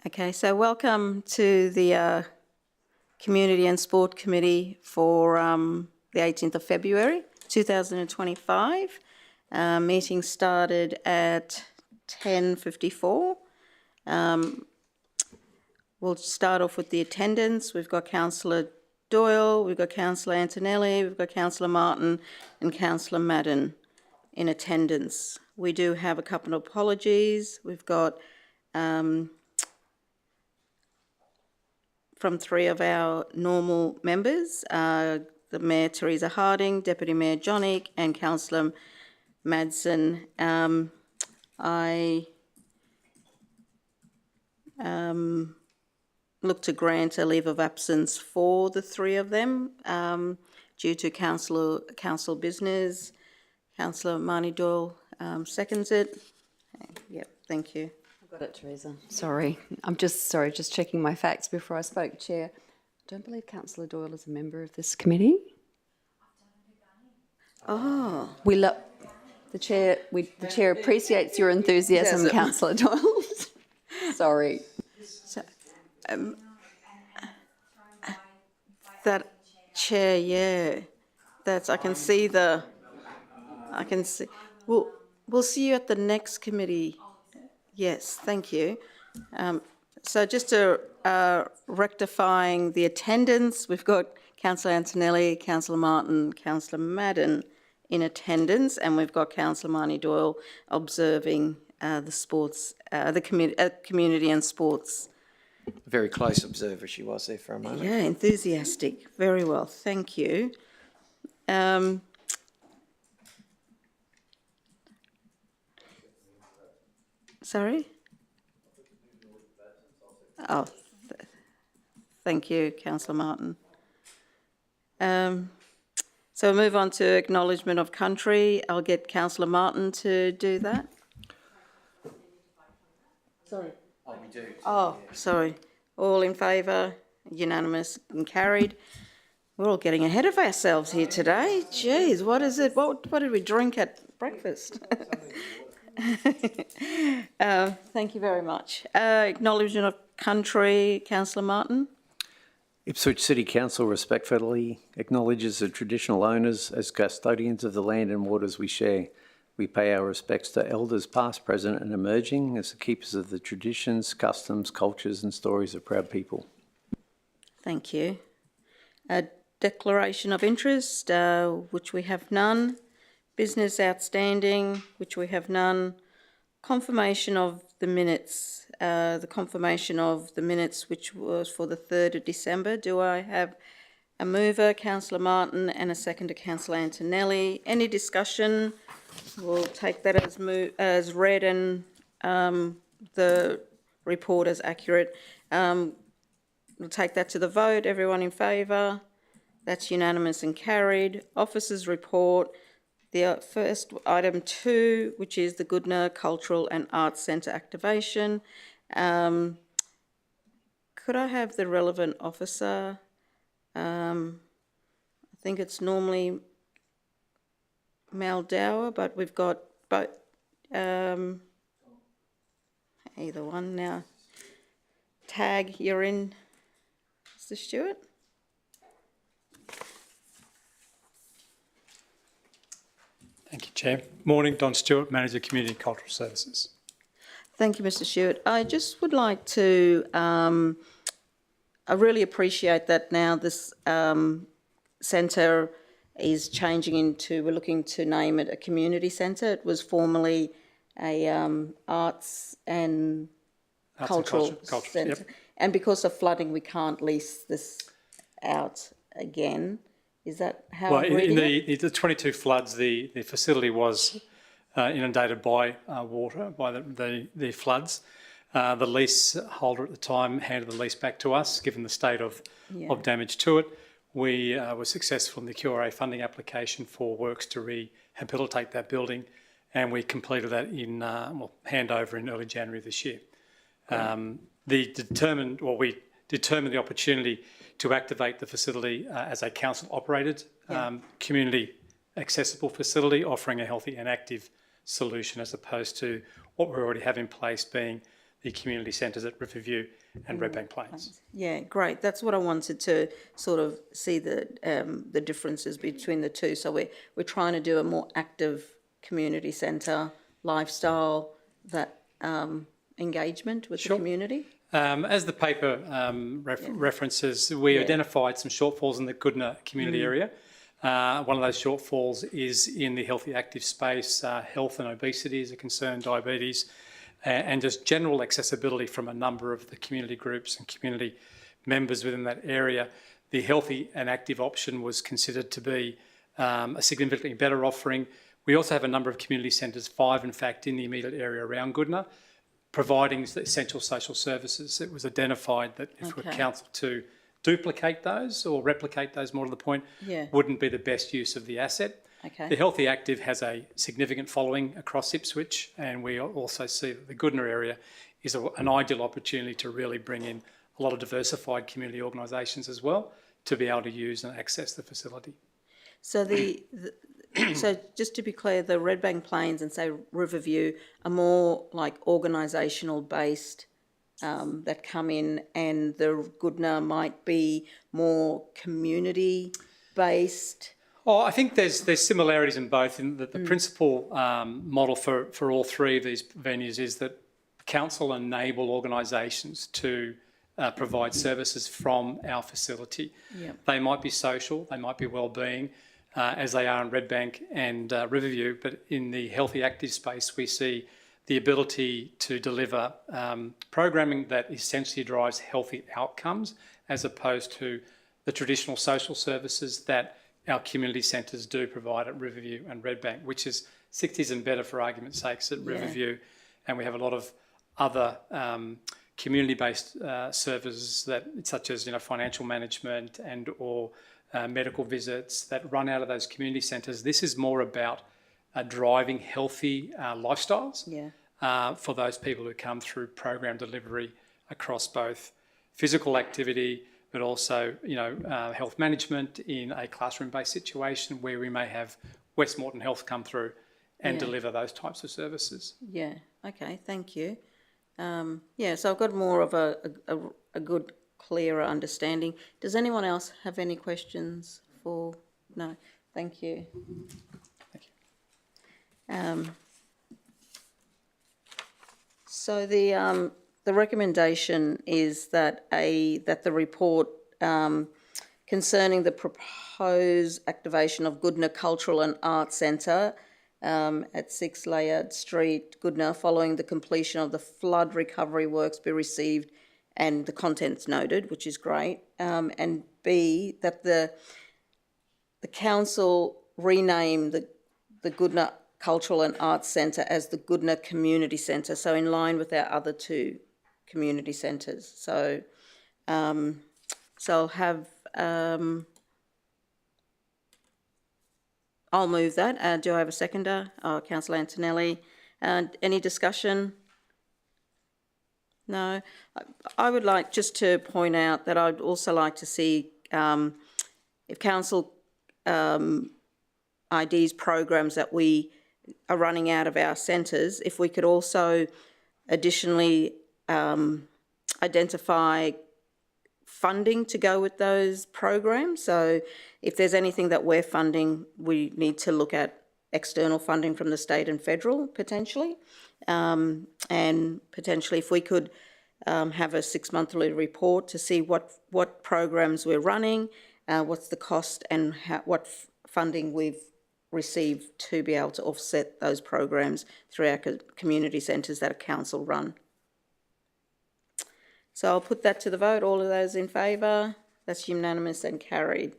Okay, so welcome to the Community and Sport Committee for the 18th of February 2025. Meeting started at 10:54. We'll start off with the attendance. We've got Councillor Doyle, we've got Councillor Antonelli, we've got Councillor Martin and Councillor Madden in attendance. We do have a couple of apologies. We've got from three of our normal members, the Mayor Teresa Harding, Deputy Mayor Johnick and Councillor Madsen. I look to grant a leave of absence for the three of them due to council business. Councillor Marnie Doyle seconds it. Yep, thank you. Got it, Teresa. Sorry. I'm just checking my facts before I spoke, Chair. I don't believe Councillor Doyle is a member of this committee. Oh. The chair appreciates your enthusiasm, Councillor Doyle. Sorry. So, that chair, yeah. I can see. We'll see you at the next committee. Yes, thank you. So just to rectifying the attendance, we've got Councillor Antonelli, Councillor Martin, Councillor Madden in attendance, and we've got Councillor Marnie Doyle observing the sports, the community and sports. A very close observer she was there for a moment. Yeah, enthusiastic. Very well, thank you. Sorry? Oh, thank you, Councillor Martin. So we'll move on to acknowledgement of country. I'll get Councillor Martin to do that. Sorry. Oh, we do. Oh, sorry. All in favour? Unanimous and carried. We're all getting ahead of ourselves here today. Geez, what is it? What did we drink at breakfast? Thank you very much. Acknowledgement of country, Councillor Martin. Ipswich City Council respectfully acknowledges the traditional owners as custodians of the land and waters we share. We pay our respects to elders past, present and emerging as the keepers of the traditions, customs, cultures and stories of proud people. Thank you. A declaration of interest, which we have none. Business outstanding, which we have none. Confirmation of the minutes, which was for the 3rd of December. Do I have a mover, Councillor Martin, and a seconder, Councillor Antonelli? Any discussion? We'll take that as read and the report as accurate. We'll take that to the vote. Everyone in favour? That's unanimous and carried. Officers' report. The first item 2, which is the Goodna Cultural and Arts Centre activation. Could I have the relevant officer? I think it's normally Mel Dower, but we've got both. Either one now. Tag, you're in, Mr. Stewart. Thank you, Chair. Morning, Don Stewart, Manager, Community and Cultural Services. Thank you, Mr. Stewart. I just would like to, I really appreciate that now this centre is changing into, we're looking to name it a community centre. It was formerly a arts and cultural centre. Yep. And because of flooding, we can't lease this out again. Is that how? Well, in the 22 floods, the facility was inundated by water, by the floods. The leaseholder at the time handed the lease back to us, given the state of damage to it. We were successful in the QRA funding application for works to rehabilitate that building, and we completed that in handover in early January this year. We determined the opportunity to activate the facility as a council-operated community accessible facility, offering a healthy and active solution as opposed to what we already have in place being the community centres at Riverview and Redbank Plains. Yeah, great. That's what I wanted to sort of see the differences between the two. So we're trying to do a more active community centre lifestyle, that engagement with the community. As the paper references, we identified some shortfalls in the Goodna community area. One of those shortfalls is in the healthy active space. Health and obesity is a concern, diabetes, and just general accessibility from a number of the community groups and community members within that area. The healthy and active option was considered to be a significantly better offering. We also have a number of community centres, 5 in fact, in the immediate area around Goodna, providing essential social services. It was identified that if we're council to duplicate those or replicate those, more to the point, wouldn't be the best use of the asset. Okay. The Healthy Active has a significant following across Ipswich, and we also see that the Goodna area is an ideal opportunity to really bring in a lot of diversified community organisations as well to be able to use and access the facility. So so just to be clear, the Redbank Plains and say Riverview are more like organisational based that come in, and the Goodna might be more community based. Oh, I think there's similarities in both. In that the principal model for all three of these venues is that council enable organisations to provide services from our facility. Yep. They might be social, they might be wellbeing, as they are in Redbank and Riverview, but in the healthy active space we see the ability to deliver programming that essentially drives healthy outcomes, as opposed to the traditional social services that our community centres do provide at Riverview and Redbank, which is 60s and better for argument's sakes at Riverview. And we have a lot of other community-based services that, such as financial management and or medical visits that run out of those community centres. This is more about driving healthy lifestyles for those people who come through program delivery across both physical activity, but also, health management in a classroom-based situation where we may have Westmoreton Health come through and deliver those types of services. Yeah, okay, thank you. So I've got more of a good, clearer understanding. Does anyone else have any questions for? No, thank you. Thank you. So the recommendation is that the report concerning the proposed activation of Goodna Cultural and Arts Centre at 6 Layard Street, Goodna, following the completion of the flood recovery works be received and the contents noted, which is great. And B, that the council rename the Goodna Cultural and Arts Centre as the Goodna Community Centre, so in line with our other two community centres. So I'll have, I'll move that. Do I have a seconder? Councillor Antonelli. Any discussion? No. I would like just to point out that I'd also like to see if council IDs programs that we are running out of our centres, if we could also additionally identify funding to go with those programs. So if there's anything that we're funding, we need to look at external funding from the state and federal potentially. And potentially if we could have a 6-monthly report to see what programs we're running, what's the cost and what funding we've received to be able to offset those programs through our community centres that are council run. So I'll put that to the vote. All of those in favour? That's unanimous and carried.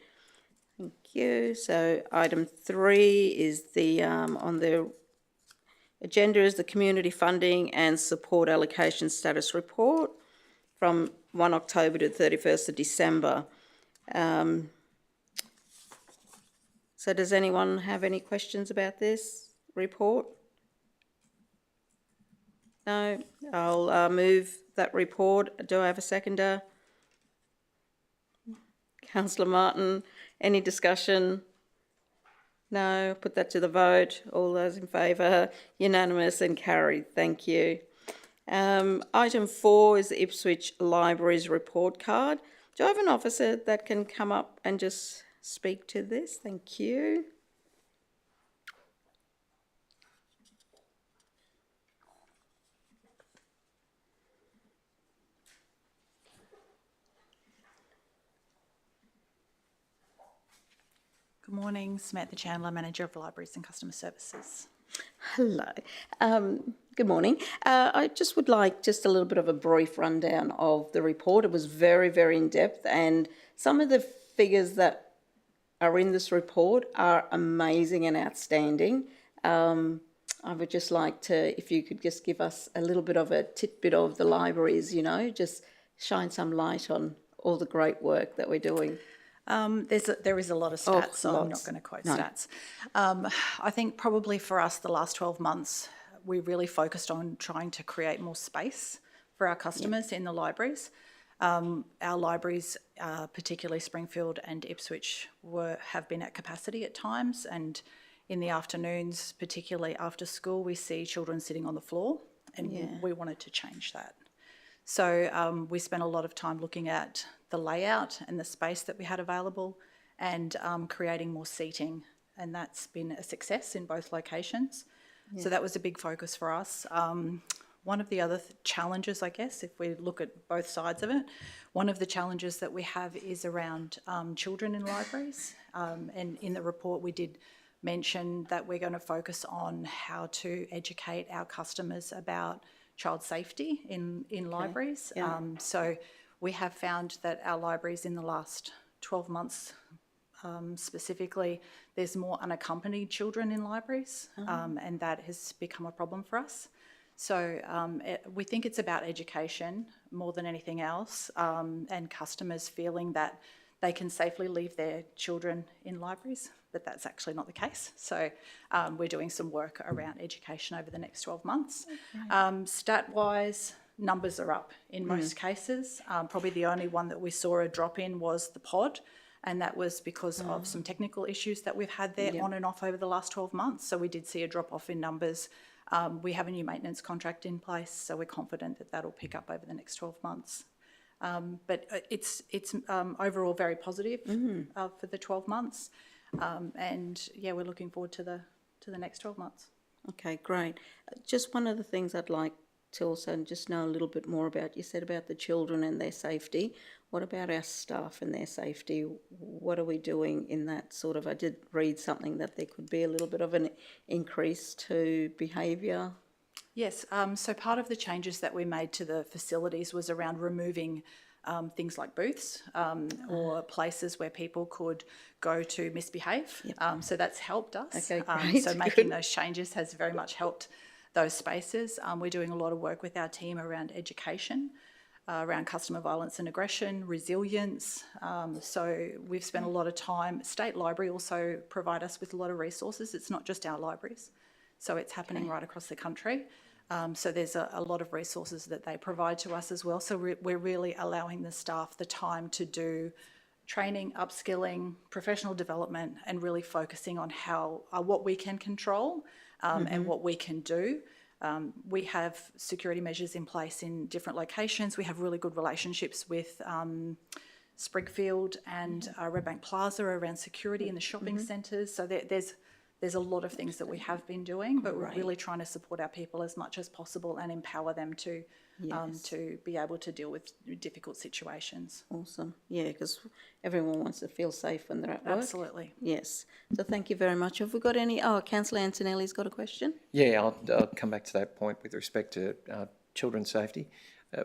Thank you. So item 3 is the on the agenda is the community funding and support allocation status report from 1 October to 31st of December. So does anyone have any questions about this report? No? I'll move that report. Do I have a seconder? Councillor Martin, any discussion? No? Put that to the vote. All those in favour? Unanimous and carried. Thank you. Item 4 is the Ipswich Libraries report card. Do I have an officer that can come up and just speak to this? Thank you. Good morning, Samantha Chandler, Manager of Libraries and Customer Services. Hello. Good morning. I just would like just a little bit of a brief rundown of the report. It was very, very in-depth, and some of the figures that are in this report are amazing and outstanding. I would just like to, if you could just give us a little bit of a tidbit of the libraries, just shine some light on all the great work that we're doing. There is a lot of stats, so I'm not lots. going to quote No. stats. I think probably for us, the last 12 months, we really focused on trying to create more space for our customers in the libraries. Our libraries, particularly Springfield and Ipswich, have been at capacity at times, and in the afternoons, particularly after school, we see children sitting on the floor, and we wanted to change that. So we spent a lot of time looking at the layout and the space that we had available and creating more seating, and that's been a success in both locations. Yeah. So that was a big focus for us. One of the other challenges, I guess, if we look at both sides of it, one of the challenges that we have is around children in libraries. And in the report we did mention that we're going to focus on how to educate our customers about child safety in libraries. Yeah. So we have found that our libraries in the last 12 months specifically, there's more unaccompanied children in libraries, and that has become a problem for us. So we think it's about education more than anything else, and customers feeling that they can safely leave their children in libraries, but that's actually not the case. So we're doing some work around education over the next 12 months. Stat-wise, numbers are up in most cases. Probably the only one that we saw a drop in was the pod, and that was because of some technical issues that we've had there on and off over the last 12 months. So we did see a drop off in numbers. We have a new maintenance contract in place, so we're confident that that'll pick up over the next 12 months. But it's overall very positive for the 12 months. And yeah, we're looking forward to the next 12 months. Okay, great. Just one of the things I'd like to also just know a little bit more about, you said about the children and their safety. What about our staff and their safety? What are we doing in that sort of, I did read something that there could be a little bit of an increase to behaviour. Yes, so part of the changes that we made to the facilities was around removing things like booths or places where people could go to misbehave. Yep. So that's helped us. Okay, great. So making those changes has very much helped those spaces. We're doing a lot of work with our team around education, around customer violence and aggression, resilience. So we've spent a lot of time. State Library also provide us with a lot of resources. It's not just our libraries. So it's happening right across the country. So there's a lot of resources that they provide to us as well. So we're really allowing the staff the time to do training, upskilling, professional development, and really focusing on what we can control and what we can do. We have security measures in place in different locations. We have really good relationships with Springfield and Redbank Plaza around security in the shopping centres. So there's a lot of things that we have been doing, but we're really trying to support our people as much as possible and empower them to be able to deal with difficult situations. Awesome. Yeah, because everyone wants to feel safe when they're at work. Absolutely. Yes. So thank you very much. Have we got any? Oh, Councillor Antonelli's got a question. Yeah, I'll come back to that point with respect to children's safety.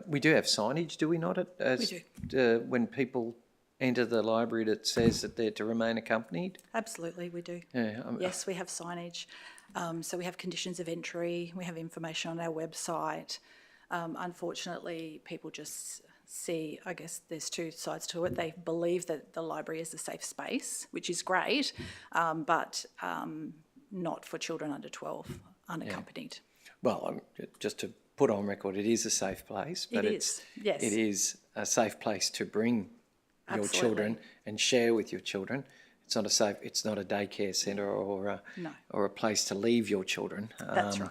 We do have signage, do we not? We do. When people enter the library that says that they're to remain accompanied? Absolutely, we do. Yeah, yes, we have signage. So we have conditions of entry. We have information on our website. Unfortunately, people just see, I guess there's two sides to it. They believe that the library is a safe space, which is great, but not for children under 12, unaccompanied. Yeah. Well, just to put on record, it is a safe place, but it is a safe place to bring your children and share with your children. It's not a daycare centre or a place to leave your children. That's right.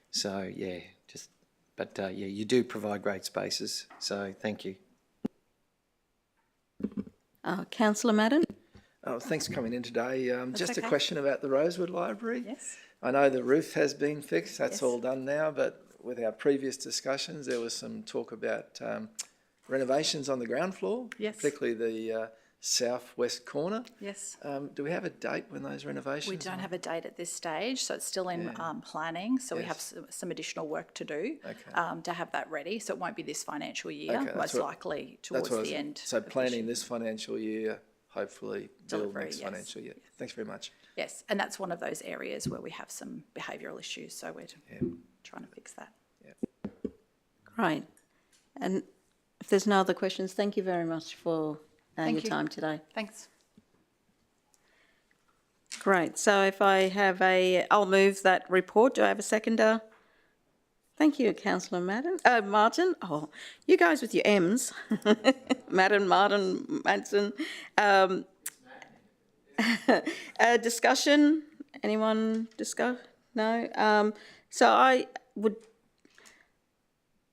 So yeah, just yeah, you do provide great spaces, so thank you. Councillor Madden? Oh, thanks for coming in today. Just okay. a question about the Rosewood Library. Yes. I know the roof has been fixed, that's Yes. all done now, but with our previous discussions, there was some talk about renovations on the ground floor, Yes. particularly the southwest corner. Yes. Do we have a date when those renovations We don't have a date at this stage, so it's still in planning. So we have some additional work to do to have that ready. So it won't be this financial year, Okay, most likely towards the end. So of this planning year. this financial year, hopefully build Delivery, next yes. financial year. Thanks very much. Yes, and that's one of those areas where we have some behavioural issues, so we're trying to fix that. Great. And if there's no other questions, thank you very much for your you. time today. Thanks. Great. So if I have I'll move that report. Do I have a seconder? Thank you, Councillor Madden. Martin. Oh, you guys with your M's. Madden, Martin, Madsen. Discussion? Anyone discuss? No? So I would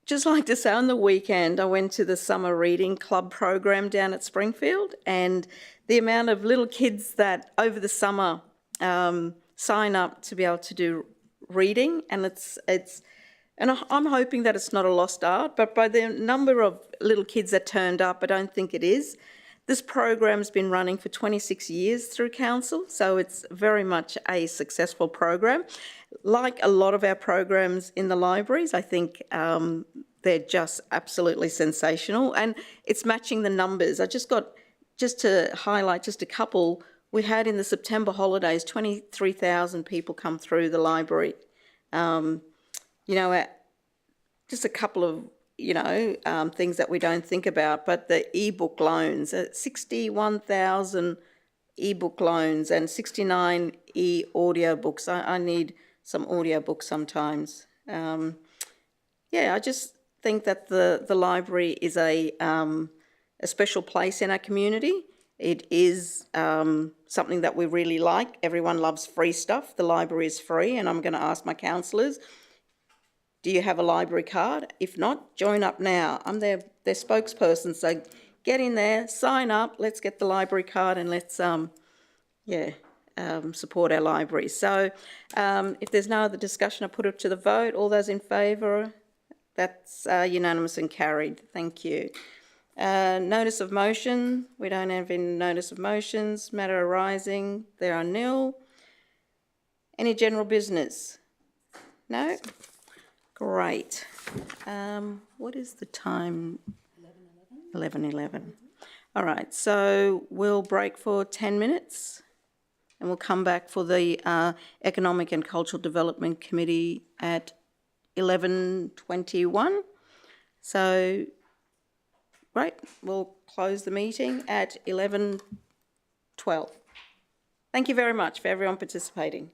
just like to say on the weekend I went to the summer reading club program down at Springfield, and the amount of little kids that over the summer sign up to be able to do reading, and and I'm hoping that it's not a lost art, but by the number of little kids that turned up, I don't think it is. This program's been running for 26 years through council, so it's very much a successful program. Like a lot of our programs in the libraries, I think they're just absolutely sensational, and it's matching the numbers. just to highlight just a couple, we had in the September holidays 23,000 people come through the library. Just a couple of things that we don't think about, but the e-book loans, 61,000 e-book loans and 69 e-audio books. I need some audio books sometimes. I just think that the library is a special place in our community. It is something that we really like. Everyone loves free stuff. The library is free, and I'm going to ask my councillors, do you have a library card? If not, join up now. I'm their spokesperson, so get in there, sign up, let's get the library card, and let's support our library. So if there's no other discussion, I put it to the vote. All those in favour? That's unanimous and carried. Thank you. Notice of motion. We don't have any notice of motions. Matter arising. There are nil. Any general business? No? Great. What is the time? 11:11. All right, so we'll break for 10 minutes and we'll come back for the Economic and Cultural Development Committee at 11:21. So, great, we'll close the meeting at 11:12. Thank you very much for everyone participating.